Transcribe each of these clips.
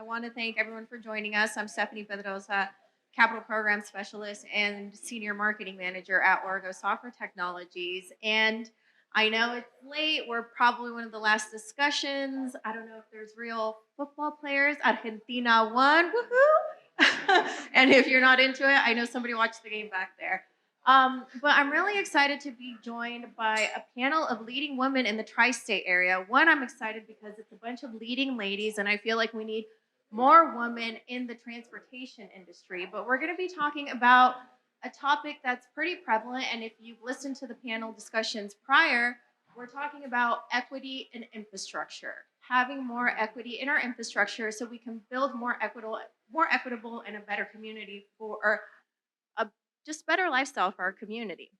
I want to thank everyone for joining us. I'm Stephany Pedroza, Capital Program Specialist and Senior Marketing Manager at Aurigo Software Technologies. And I know it's late. We're probably one of the last discussions. I don't know if there's real football players. Argentina won. Woohoo! And if you're not into it, I know somebody watched the game back there. But I'm really excited to be joined by a panel of leading women in the tri-state area. One, I'm excited because it's a bunch of leading ladies, and I feel like we need more women in the transportation industry. But we're going to be talking about a topic that's pretty prevalent, and if you've listened to the panel discussions prior, we're talking about equity and infrastructure, having more equity in our infrastructure so we can build more equitable and a better community for a just better lifestyle for our community.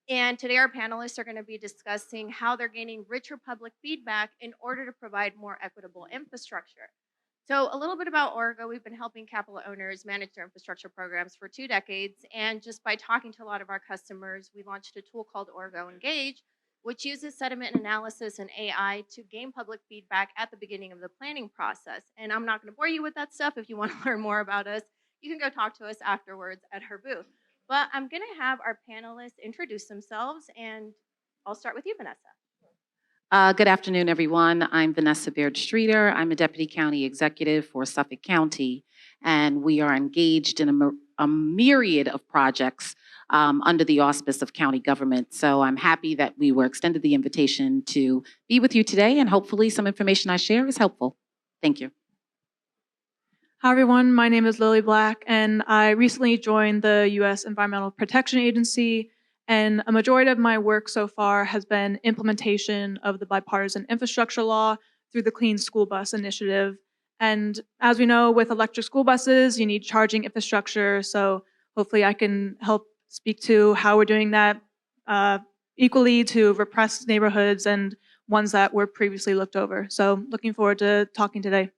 And today our panelists are going to be discussing how they're gaining richer public feedback in order to provide more equitable infrastructure. So a little bit about Aurigo. We've been helping capital owners manage their infrastructure programs for 2 decades. And just by talking to a lot of our customers, we launched a tool called Aurigo Engage, which uses sentiment analysis and AI to gain public feedback at the beginning of the planning process. And I'm not going to bore you with that stuff. If you want to learn more about us, you can go talk to us afterwards at her booth. But I'm going to have our panelists introduce themselves, and I'll start with you, Vanessa. Good afternoon, everyone. I'm Vanessa Baird-Streeter. I'm a Deputy County Executive for Suffolk County, and we are engaged in a myriad of projects under the auspice of county government. So I'm happy that we were extended the invitation to be with you today, and hopefully some information I share is helpful. Thank you. Hi, everyone. My name is Lily Black, and I recently joined the U.S. Environmental Protection Agency, and a majority of my work so far has been implementation of the bipartisan infrastructure law through the Clean School Bus Initiative. And as we know, with electric school buses, you need charging infrastructure, so hopefully I can help speak to how we're doing that equally to repressed neighborhoods and ones that were previously looked over. So looking forward to talking today.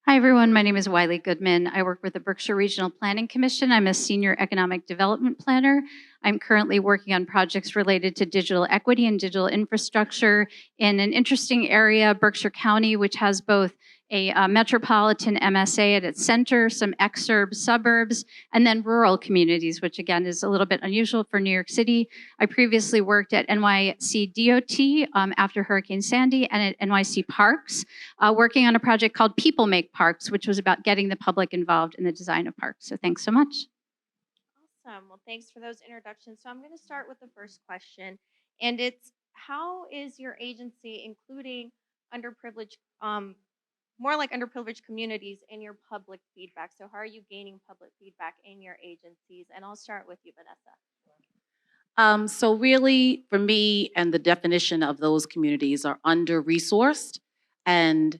Hi, everyone. My name is Wylie Goodman. I work with the Berkshire Regional Planning Commission. I'm a senior economic development planner. I'm currently working on projects related to digital equity and digital infrastructure in an interesting area, Berkshire County, which has both a metropolitan MSA at its center, some exurb suburbs, and then rural communities, which again is a little bit unusual for New York City. I previously worked at NYC DOT after Hurricane Sandy and at NYC Parks, working on a project called People Make Parks, which was about getting the public involved in the design of parks. So thanks so much. Awesome. Well, thanks for those introductions. So I'm going to start with the first question, and it's how is your agency including underprivileged more like underprivileged communities in your public feedback? So how are you gaining public feedback in your agencies? And I'll start with you, Vanessa. So really, for me, and the definition of those communities are under-resourced and,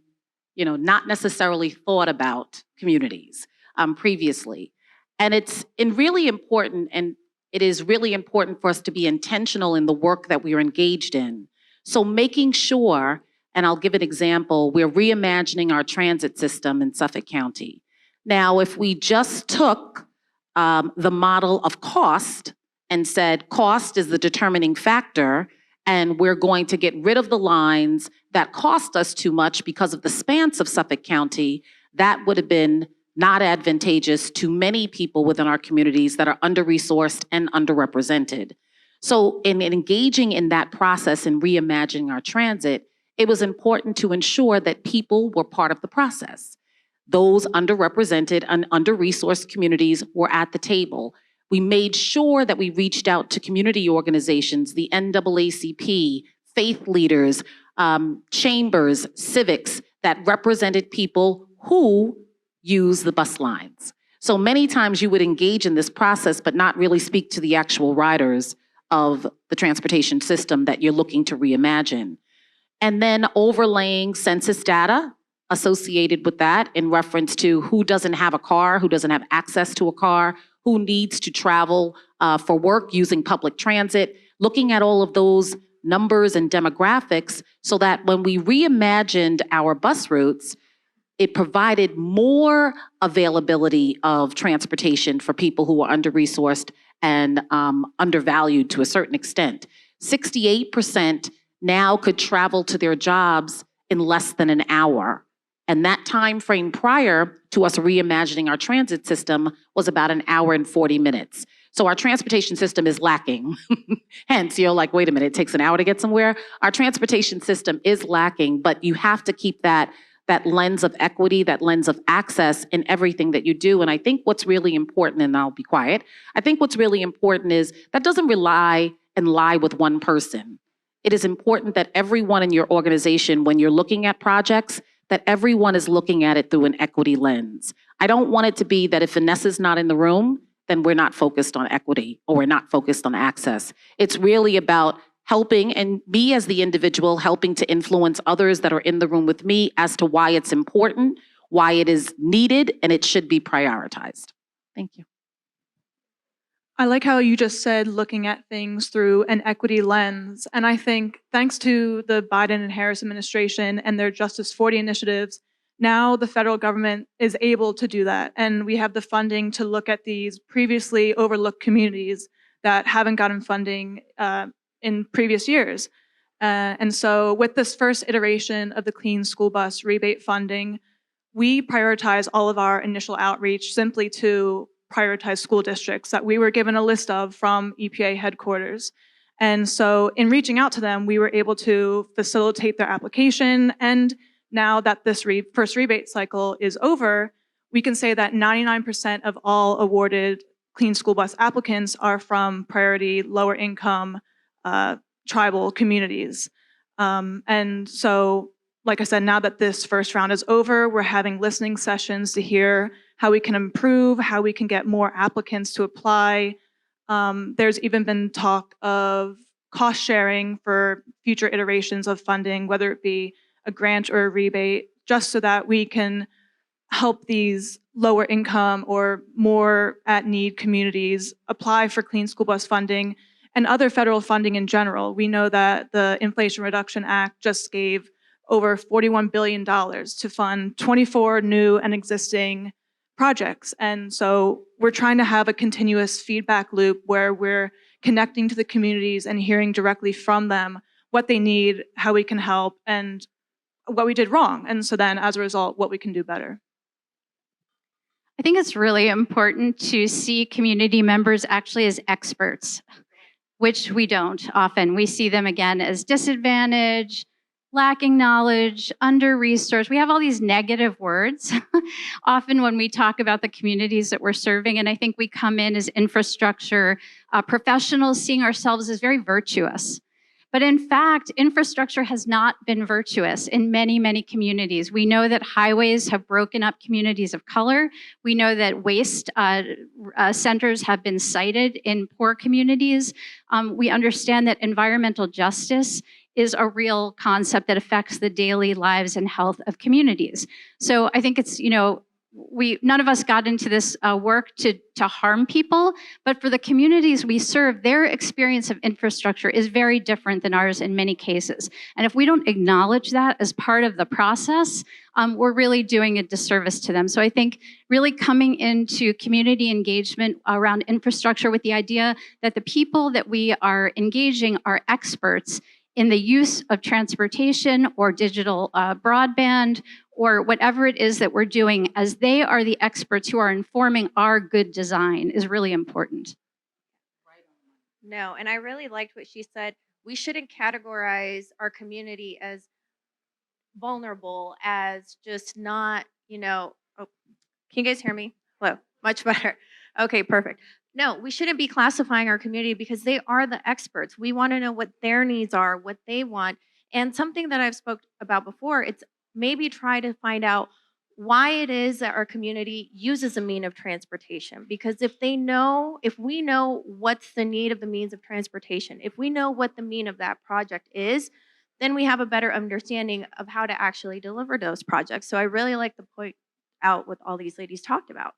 not necessarily thought about communities previously. And it's really important, and it is really important for us to be intentional in the work that we are engaged in. So making sure, and I'll give an example, we're reimagining our transit system in Suffolk County. Now, if we just took the model of cost and said cost is the determining factor, and we're going to get rid of the lines that cost us too much because of the span of Suffolk County, that would have been not advantageous to many people within our communities that are under-resourced and underrepresented. So in engaging in that process and reimagining our transit, it was important to ensure that people were part of the process. Those underrepresented and under-resourced communities were at the table. We made sure that we reached out to community organizations, the NAACP, faith leaders, chambers, civics that represented people who use the bus lines. So many times you would engage in this process but not really speak to the actual riders of the transportation system that you're looking to reimagine. And then overlaying census data associated with that in reference to who doesn't have a car, who doesn't have access to a car, who needs to travel for work using public transit, looking at all of those numbers and demographics so that when we reimagined our bus routes, it provided more availability of transportation for people who are under-resourced and undervalued to a certain extent. 68% now could travel to their jobs in less than an hour. And that time frame prior to us reimagining our transit system was about an hour and 40 minutes. So our transportation system is lacking. Hence, you're like, wait a minute, it takes an hour to get somewhere. Our transportation system is lacking, but you have to keep that lens of equity, that lens of access in everything that you do. And I think what's really important, and I'll be quiet, I think what's really important is that doesn't rely and lie with one person. It is important that everyone in your organization, when you're looking at projects, that everyone is looking at it through an equity lens. I don't want it to be that if Vanessa's not in the room, then we're not focused on equity or we're not focused on access. It's really about helping, and me as the individual helping to influence others that are in the room with me as to why it's important, why it is needed, and it should be prioritized. Thank you. I like how you just said looking at things through an equity lens. And I think thanks to the Biden and Harris administration and their Justice 40 initiatives, now the federal government is able to do that. And we have the funding to look at these previously overlooked communities that haven't gotten funding in previous years. And so with this first iteration of the Clean School Bus rebate funding, we prioritize all of our initial outreach simply to prioritize school districts that we were given a list of from EPA headquarters. And so in reaching out to them, we were able to facilitate their application. And now that this first rebate cycle is over, we can say that 99% of all awarded Clean School Bus applicants are from priority lower income tribal communities. And so, like I said, now that this first round is over, we're having listening sessions to hear how we can improve, how we can get more applicants to apply. There's even been talk of cost sharing for future iterations of funding, whether it be a grant or a rebate, just so that we can help these lower income or more at need communities apply for Clean School Bus funding and other federal funding in general. We know that the Inflation Reduction Act just gave over $41 billion to fund 24 new and existing projects. And so we're trying to have a continuous feedback loop where we're connecting to the communities and hearing directly from them what they need, how we can help, and what we did wrong. And so then as a result, what we can do better. I think it's really important to see community members actually as experts, which we don't often. We see them again as disadvantaged, lacking knowledge, under-resourced. We have all these negative words often when we talk about the communities that we're serving. And I think we come in as infrastructure professionals, seeing ourselves as very virtuous. But in fact, infrastructure has not been virtuous in many, many communities. We know that highways have broken up communities of color. We know that waste centers have been sited in poor communities. We understand that environmental justice is a real concept that affects the daily lives and health of communities. So I think it's, none of us got into this work to harm people, but for the communities we serve, their experience of infrastructure is very different than ours in many cases. And if we don't acknowledge that as part of the process, we're really doing a disservice to them. So I think really coming into community engagement around infrastructure with the idea that the people that we are engaging are experts in the use of transportation or digital broadband or whatever it is that we're doing, as they are the experts who are informing our good design is really important. No, and I really liked what she said. We shouldn't categorize our community as vulnerable, as just not, oh, can you guys hear me? Hello, much better. Okay, perfect. No, we shouldn't be classifying our community because they are the experts. We want to know what their needs are, what they want. And something that I've spoke about before, it's maybe try to find out why it is that our community uses a mean of transportation. Because if we know what's the need of the means of transportation, if we know what the mean of that project is, then we have a better understanding of how to actually deliver those projects. So I really like the point out what all these ladies talked about.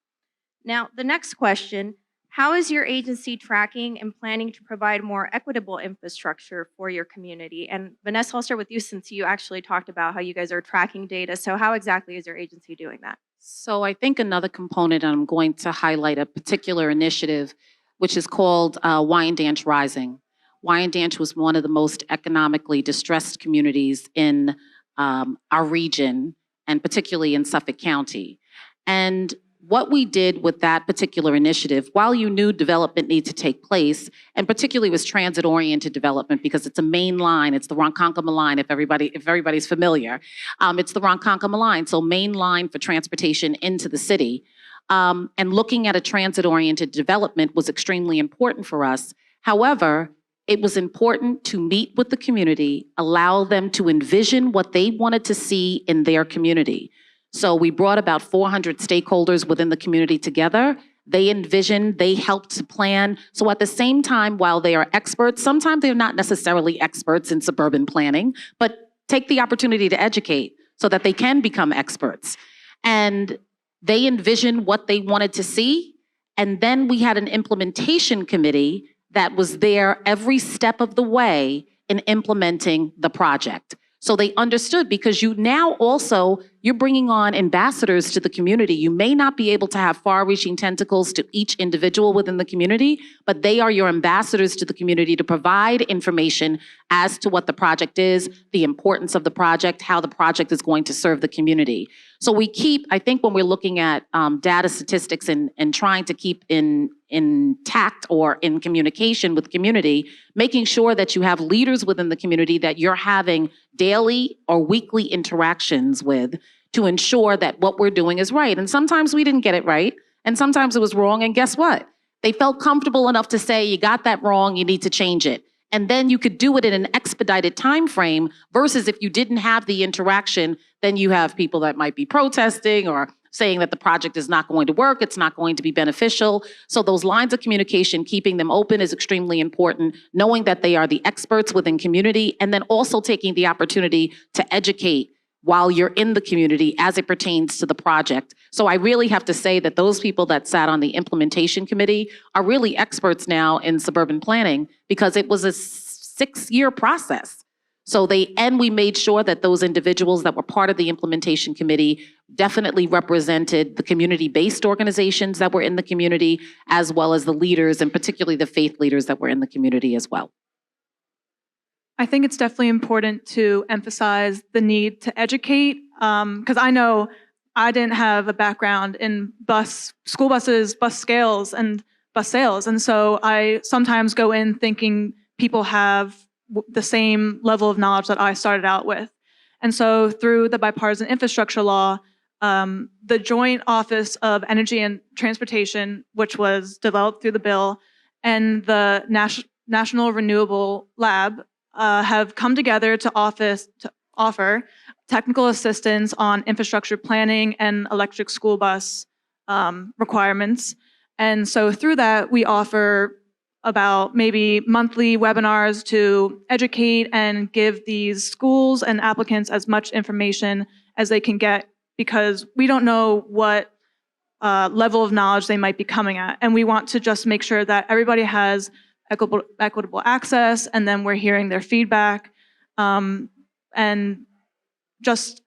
Now, the next question, how is your agency tracking and planning to provide more equitable infrastructure for your community? And Vanessa, I'll start with you since you actually talked about how you guys are tracking data. So how exactly is your agency doing that? So I think another component, and I'm going to highlight a particular initiative, which is called Wyandanch Rising. Wyandanch was one of the most economically distressed communities in our region. and particularly in Suffolk County. And what we did with that particular initiative, while you knew development needed to take place, and particularly was transit-oriented development because it's a main line, it's the Ronkonkoma line, if everybody's familiar. It's the Ronkonkoma line, so main line for transportation into the city. And looking at a transit-oriented development was extremely important for us. However, it was important to meet with the community, allow them to envision what they wanted to see in their community. So we brought about 400 stakeholders within the community together. They envisioned, they helped to plan. So at the same time, while they are experts, sometimes they're not necessarily experts in suburban planning, but take the opportunity to educate so that they can become experts. And they envisioned what they wanted to see. And then we had an implementation committee that was there every step of the way in implementing the project. So they understood, because you now also, you're bringing on ambassadors to the community. You may not be able to have far-reaching tentacles to each individual within the community, but they are your ambassadors to the community to provide information as to what the project is, the importance of the project, how the project is going to serve the community. So we keep, I think when we're looking at data statistics and trying to keep intact or in communication with the community, making sure that you have leaders within the community that you're having daily or weekly interactions with to ensure that what we're doing is right. And sometimes we didn't get it right, and sometimes it was wrong, and guess what? They felt comfortable enough to say, you got that wrong, you need to change it. And then you could do it in an expedited time frame versus if you didn't have the interaction, then you have people that might be protesting or saying that the project is not going to work, it's not going to be beneficial. So those lines of communication, keeping them open is extremely important, knowing that they are the experts within community, and then also taking the opportunity to educate while you're in the community as it pertains to the project. So I really have to say that those people that sat on the implementation committee are really experts now in suburban planning, because it was a 6-year process. So we made sure that those individuals that were part of the implementation committee definitely represented the community-based organizations that were in the community, as well as the leaders, and particularly the faith leaders that were in the community as well. I think it's definitely important to emphasize the need to educate, because I know I didn't have a background in school buses, bus scales, and bus sales. And so I sometimes go in thinking people have the same level of knowledge that I started out with. And so through the bipartisan infrastructure law, the Joint Office of Energy and Transportation, which was developed through the bill, and the National Renewable Lab have come together to offer technical assistance on infrastructure planning and electric school bus requirements. And so through that, we offer about maybe monthly webinars to educate and give these schools and applicants as much information as they can get, because we don't know what level of knowledge they might be coming at. And we want to just make sure that everybody has equitable access, and then we're hearing their feedback. And just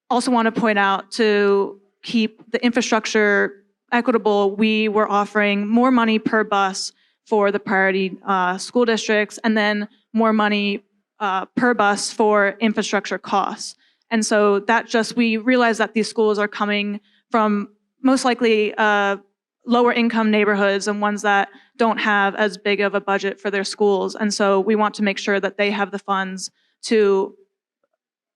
also want to point out, to keep the infrastructure equitable, we were offering more money per bus for the priority school districts, and then more money per bus for infrastructure costs. And so we realize that these schools are coming from most likely lower income neighborhoods and ones that don't have as big of a budget for their schools. And so we want to make sure that they have the funds to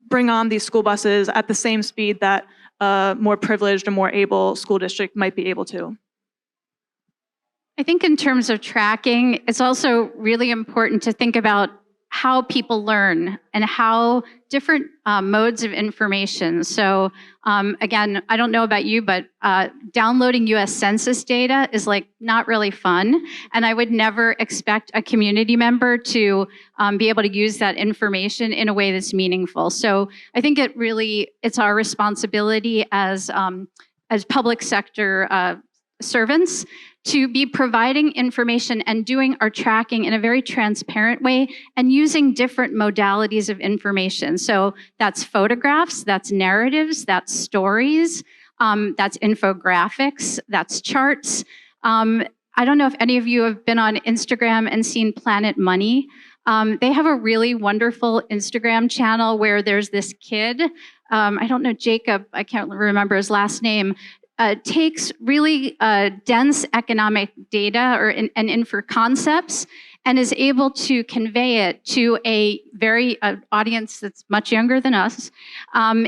bring on these school buses at the same speed that a more privileged or more able school district might be able to. I think in terms of tracking, it's also really important to think about how people learn and how different modes of information. So again, I don't know about you, but downloading US Census data is like not really fun. And I would never expect a community member to be able to use that information in a way that's meaningful. So I think it's our responsibility as public sector servants to be providing information and doing our tracking in a very transparent way and using different modalities of information. So that's photographs, that's narratives, that's stories, that's infographics, that's charts. I don't know if any of you have been on Instagram and seen Planet Money. They have a really wonderful Instagram channel where there's this kid, I don't know, Jacob, I can't remember his last name, takes really dense economic data and info concepts and is able to convey it to a very audience that's much younger than us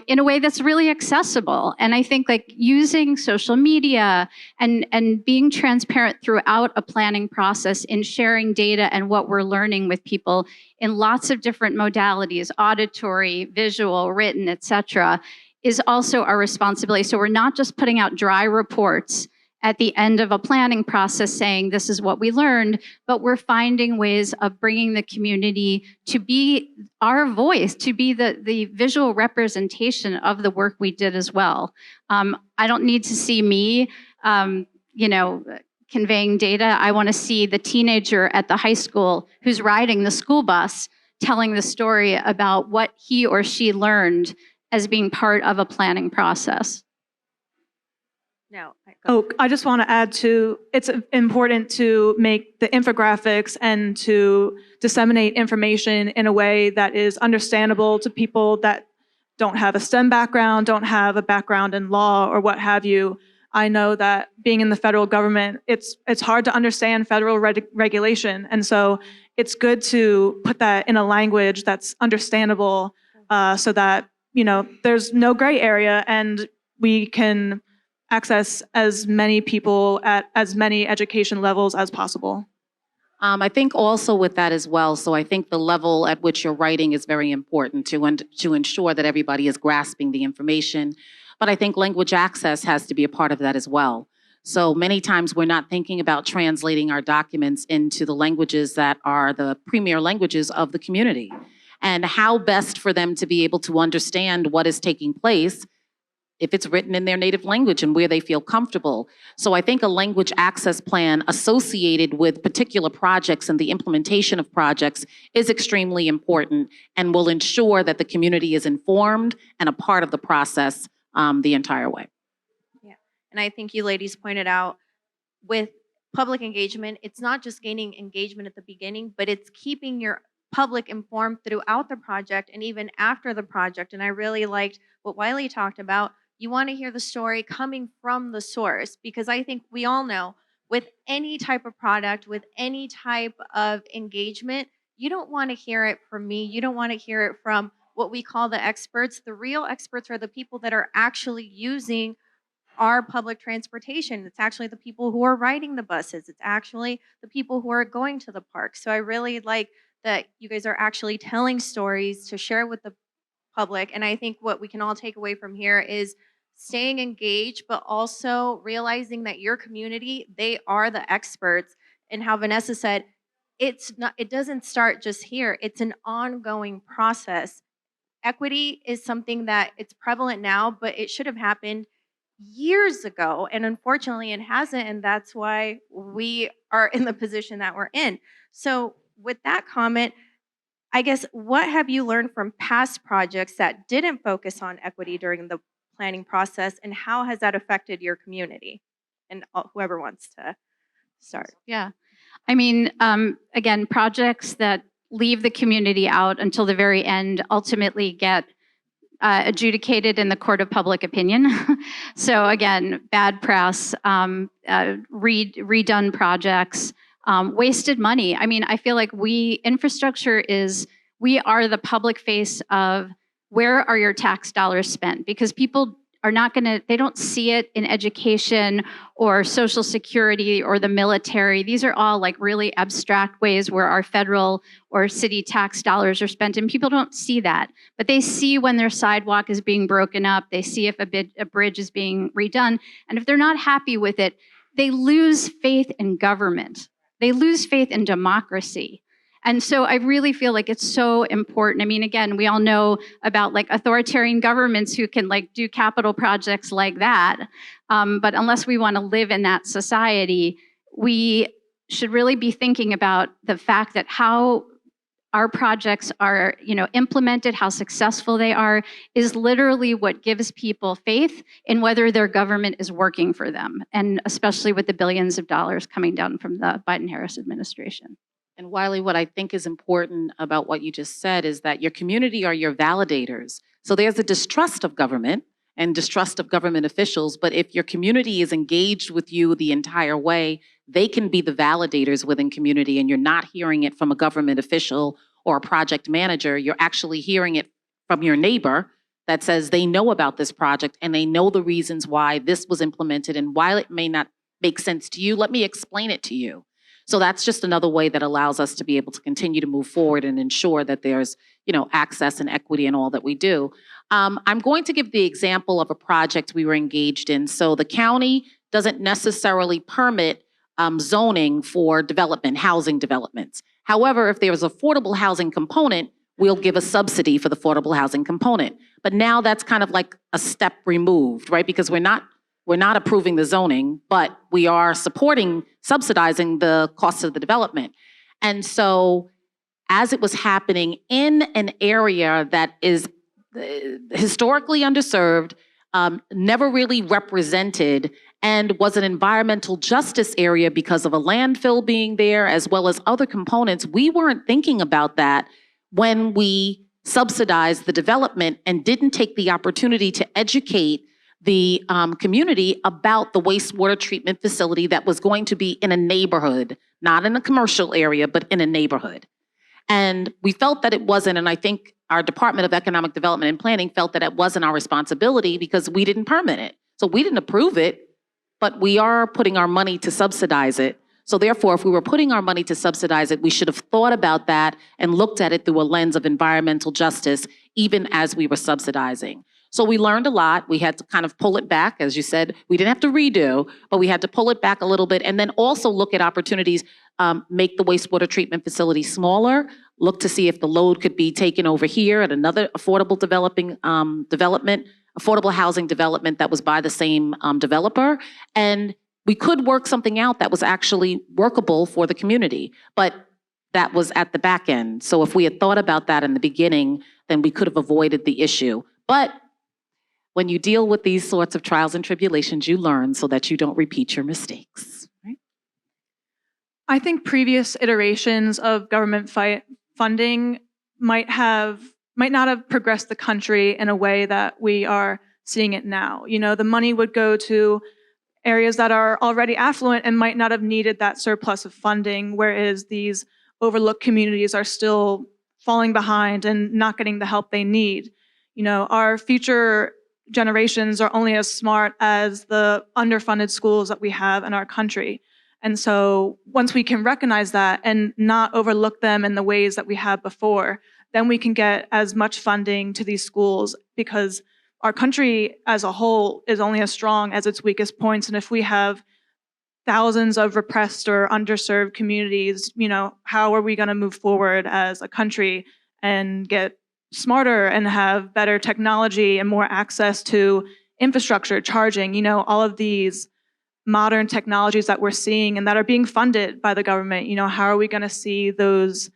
in a way that's really accessible. And I think like using social media and being transparent throughout a planning process in sharing data and what we're learning with people in lots of different modalities, auditory, visual, written, et cetera, is also our responsibility. So we're not just putting out dry reports at the end of a planning process saying this is what we learned, but we're finding ways of bringing the community to be our voice, to be the visual representation of the work we did as well. I don't need to see me, conveying data. I want to see the teenager at the high school who's riding the school bus telling the story about what he or she learned as being part of a planning process. No. I just want to add to, it's important to make the infographics and to disseminate information in a way that is understandable to people that don't have a STEM background, don't have a background in law or what have you. I know that being in the federal government, it's hard to understand federal regulation. And so it's good to put that in a language that's understandable so that, there's no gray area and we can access as many people at as many education levels as possible. I think also with that as well, so I think the level at which you're writing is very important to ensure that everybody is grasping the information. But I think language access has to be a part of that as well. So many times we're not thinking about translating our documents into the languages that are the premier languages of the community and how best for them to be able to understand what is taking place if it's written in their native language and where they feel comfortable. So I think a language access plan associated with particular projects and the implementation of projects is extremely important and will ensure that the community is informed and a part of the process the entire way. Yeah, and I think you ladies pointed out with public engagement, it's not just gaining engagement at the beginning, but it's keeping your public informed throughout the project and even after the project. And I really liked what Wylie talked about. You want to hear the story coming from the source, because I think we all know with any type of product, with any type of engagement, you don't want to hear it from me. You don't want to hear it from what we call the experts. The real experts are the people that are actually using our public transportation. It's actually the people who are riding the buses. It's actually the people who are going to the park. So I really like that you guys are actually telling stories to share with the public. And I think what we can all take away from here is staying engaged, but also realizing that your community, they are the experts. And how Vanessa said, it doesn't start just here. It's an ongoing process. Equity is something that it's prevalent now, but it should have happened years ago. And unfortunately it hasn't. And that's why we are in the position that we're in. So with that comment, I guess, what have you learned from past projects that didn't focus on equity during the planning process, and how has that affected your community? And whoever wants to start. Yeah. I mean, again, projects that leave the community out until the very end ultimately get adjudicated in the court of public opinion. So again, bad press, redone projects, wasted money. I mean, I feel like we are the public face of where are your tax dollars spent, because people are they don't see it in education or social security or the military. These are all like really abstract ways where our federal or city tax dollars are spent, and people don't see that. But they see when their sidewalk is being broken up, they see if a bridge is being redone, and if they're not happy with it, they lose faith in government. They lose faith in democracy. And so I really feel like it's so important. I mean, again, we all know about like authoritarian governments who can like do capital projects like that. But unless we want to live in that society, we should really be thinking about the fact that how our projects are, implemented, how successful they are, is literally what gives people faith in whether their government is working for them, and especially with the billions of dollars coming down from the Biden-Harris administration. And Wiley, what I think is important about what you just said is that your community are your validators. So there's a distrust of government and distrust of government officials, but if your community is engaged with you the entire way, they can be the validators within community, and you're not hearing it from a government official or a project manager. You're actually hearing it from your neighbor that says they know about this project and they know the reasons why this was implemented, and while it may not make sense to you, let me explain it to you. So that's just another way that allows us to be able to continue to move forward and ensure that there's, access and equity in all that we do. I'm going to give the example of a project we were engaged in. So the county doesn't necessarily permit zoning for development, housing developments. However, if there's affordable housing component, we'll give a subsidy for the affordable housing component. But now that's kind of like a step removed, right? Because we're not approving the zoning, but we are subsidizing the cost of the development. And so as it was happening in an area that is historically underserved, never really represented, and was an environmental justice area because of a landfill being there, as well as other components, we weren't thinking about that when we subsidized the development and didn't take the opportunity to educate the community about the wastewater treatment facility that was going to be in a neighborhood, not in a commercial area, but in a neighborhood. And we felt that it wasn't, and I think our Department of Economic Development and Planning felt that it wasn't our responsibility because we didn't permit it. So we didn't approve it, but we are putting our money to subsidize it. So therefore, if we were putting our money to subsidize it, we should have thought about that and looked at it through a lens of environmental justice, even as we were subsidizing. So we learned a lot. We had to kind of pull it back. As you said, we didn't have to redo, but we had to pull it back a little bit and then also look at opportunities, make the wastewater treatment facility smaller, look to see if the load could be taken over here at another affordable affordable housing development that was by the same developer. And we could work something out that was actually workable for the community, but that was at the back end. So if we had thought about that in the beginning, then we could have avoided the issue. But when you deal with these sorts of trials and tribulations, you learn so that you don't repeat your mistakes. Right? I think previous iterations of government funding might not have progressed the country in a way that we are seeing it now. The money would go to areas that are already affluent and might not have needed that surplus of funding, whereas these overlooked communities are still falling behind and not getting the help they need. Our future generations are only as smart as the underfunded schools that we have in our country. And so once we can recognize that and not overlook them in the ways that we have before, then we can get as much funding to these schools, because our country as a whole is only as strong as its weakest points. And if we have thousands of repressed or underserved communities, how are we going to move forward as a country and get smarter and have better technology and more access to infrastructure, charging, all of these modern technologies that we're seeing and that are being funded by the government? How are we going to see those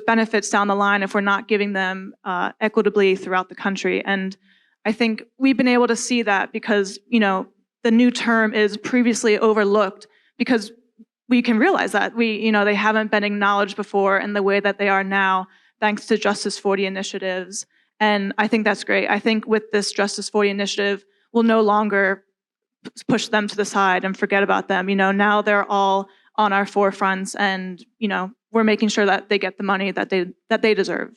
benefits down the line if we're not giving them equitably throughout the country? And I think we've been able to see that because, the new term is previously overlooked, because we can realize that they haven't been acknowledged before in the way that they are now, thanks to Justice 40 initiatives. And I think that's great. I think with this Justice 40 initiative, we'll no longer push them to the side and forget about them. Now they're all on our forefronts, and, we're making sure that they get the money that they deserve.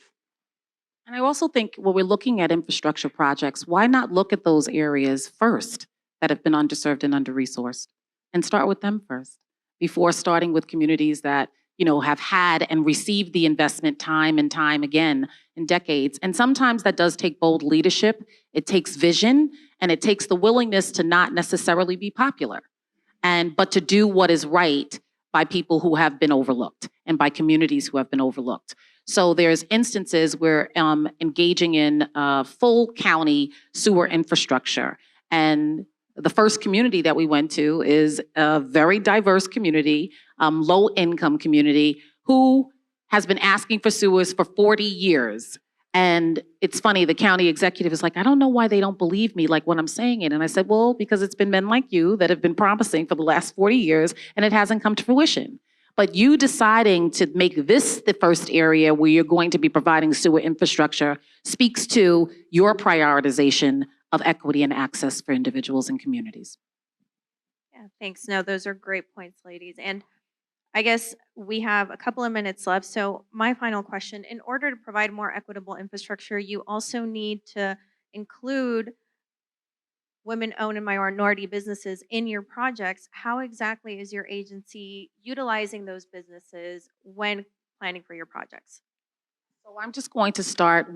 And I also think when we're looking at infrastructure projects, why not look at those areas first that have been underserved and under-resourced, and start with them first before starting with communities that have had and received the investment time and time again in decades. And sometimes that does take bold leadership. It takes vision, and it takes the willingness to not necessarily be popular, but to do what is right by people who have been overlooked and by communities who have been overlooked. So there's instances where engaging in full county sewer infrastructure. And the first community that we went to is a very diverse community, low-income community, who has been asking for sewers for 40 years. And it's funny, the county executive is like, I don't know why they don't believe me like when I'm saying it. And I said, well, because it's been men like you that have been promising for the last 40 years and it hasn't come to fruition. But you deciding to make this the first area where you're going to be providing sewer infrastructure speaks to your prioritization of equity and access for individuals and communities. Yeah, thanks. No, those are great points, ladies. And I guess we have a couple of minutes left. So my final question, in order to provide more equitable infrastructure, you also need to include women-owned and minority businesses in your projects. How exactly is your agency utilizing those businesses when planning for your projects? So I'm just going to start.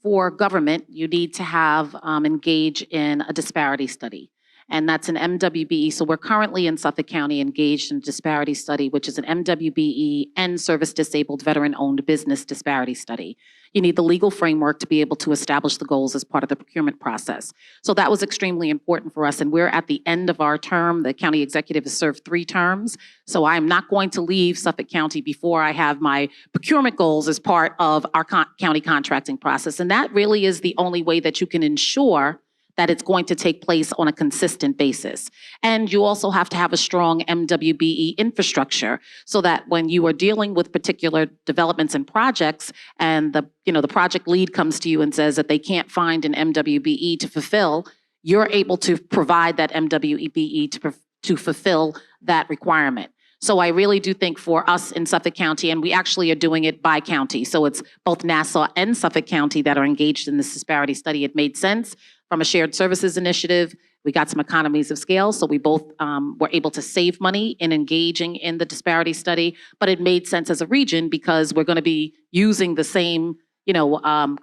For government, you need to have engage in a disparity study. And that's an MWBE. So we're currently in Suffolk County engaged in a disparity study, which is an MWBE and service disabled veteran-owned business disparity study. You need the legal framework to be able to establish the goals as part of the procurement process. So that was extremely important for us. And we're at the end of our term. The county executive has served 3 terms. So I'm not going to leave Suffolk County before I have my procurement goals as part of our county contracting process. And that really is the only way that you can ensure that it's going to take place on a consistent basis. And you also have to have a strong MWBE infrastructure so that when you are dealing with particular developments and projects and the project lead comes to you and says that they can't find an MWBE to fulfill, you're able to provide that MWBE to fulfill that requirement. So I really do think for us in Suffolk County, and we actually are doing it by county, so it's both Nassau and Suffolk County that are engaged in this disparity study. It made sense from a shared services initiative. We got some economies of scale, so we both were able to save money in engaging in the disparity study, but it made sense as a region because we're going to be using the same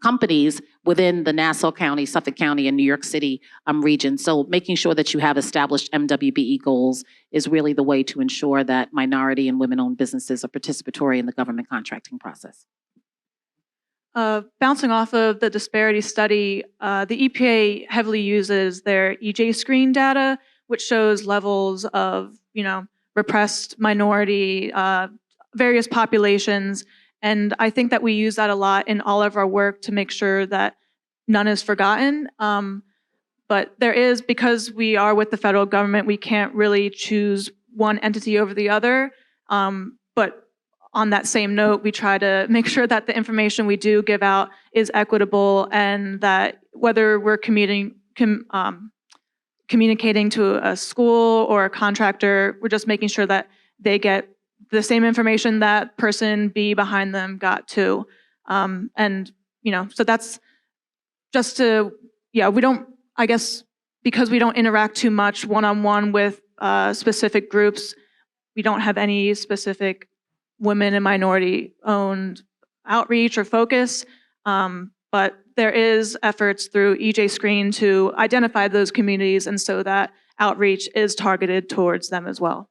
companies within the Nassau County, Suffolk County, and New York City region. So making sure that you have established MWBE goals is really the way to ensure that minority and women-owned businesses are participatory in the government contracting process. Bouncing off of the disparity study, the EPA heavily uses their EJ screen data, which shows levels of, repressed minority, various populations. And I think that we use that a lot in all of our work to make sure that none is forgotten. But there is, because we are with the federal government, we can't really choose one entity over the other. But on that same note, we try to make sure that the information we do give out is equitable and that whether we're communicating to a school or a contractor, we're just making sure that they get the same information that person B behind them got too. So that's just to, we don't, I guess, because we don't interact too much one-on-one with specific groups, we don't have any specific women and minority-owned outreach or focus, but there is efforts through EJ Screen to identify those communities, and so that outreach is targeted towards them as well.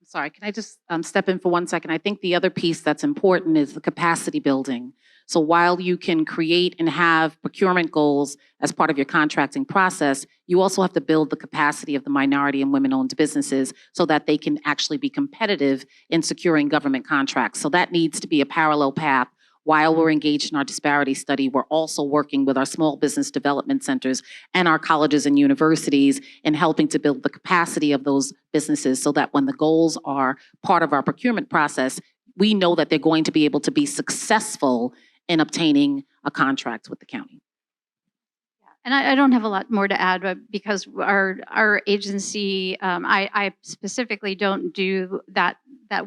Sorry, can I just step in for 1 second? I think the other piece that's important is the capacity building. So while you can create and have procurement goals as part of your contracting process, you also have to build the capacity of the minority and women-owned businesses so that they can actually be competitive in securing government contracts. So that needs to be a parallel path. While we're engaged in our disparity study, we're also working with our small business development centers and our colleges and universities in helping to build the capacity of those businesses so that when the goals are part of our procurement process, we know that they're going to be able to be successful in obtaining a contract with the county. And I don't have a lot more to add, but because our agency, I specifically don't do that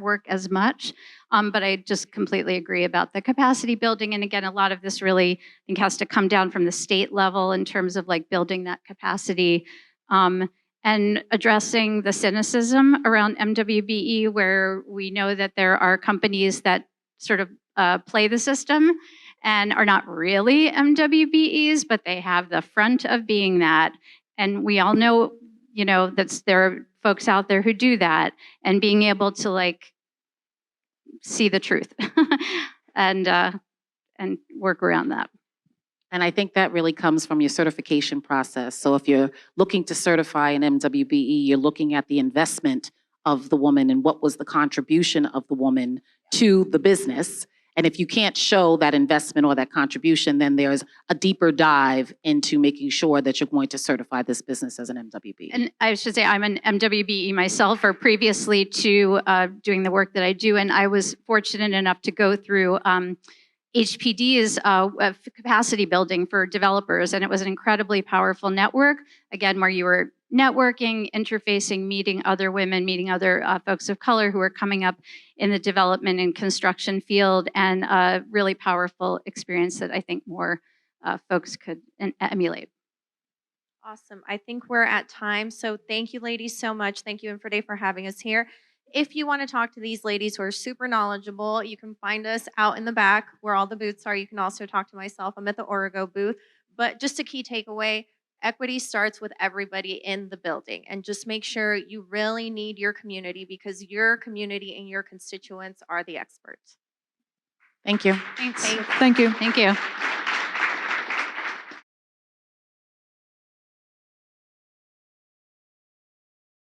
work as much, but I just completely agree about the capacity building. And again, a lot of this really, I think, has to come down from the state level in terms of like building that capacity and addressing the cynicism around MWBE, where we know that there are companies that sort of play the system and are not really MWBEs, but they have the front of being that. And we all know, that there are folks out there who do that, and being able to like see the truth and work around that. And I think that really comes from your certification process. So if you're looking to certify an MWBE, you're looking at the investment of the woman and what was the contribution of the woman to the business. And if you can't show that investment or that contribution, then there's a deeper dive into making sure that you're going to certify this business as an MWB. And I should say I'm an MWBE myself, or previously to doing the work that I do. And I was fortunate enough to go through HPD's capacity building for developers. And it was an incredibly powerful network, again, where you were networking, interfacing, meeting other women, meeting other folks of color who are coming up in the development and construction field, and a really powerful experience that I think more folks could emulate. Awesome. I think we're at time. So thank you, ladies, so much. Thank you, Infrade, for having us here. If you want to talk to these ladies who are super knowledgeable, you can find us out in the back where all the booths are. You can also talk to myself. I'm at the Aurigo booth. But just a key takeaway, equity starts with everybody in the building. And just make sure you really need your community, because your community and your constituents are the experts. Thank you. Thanks. Thank you. Thank you.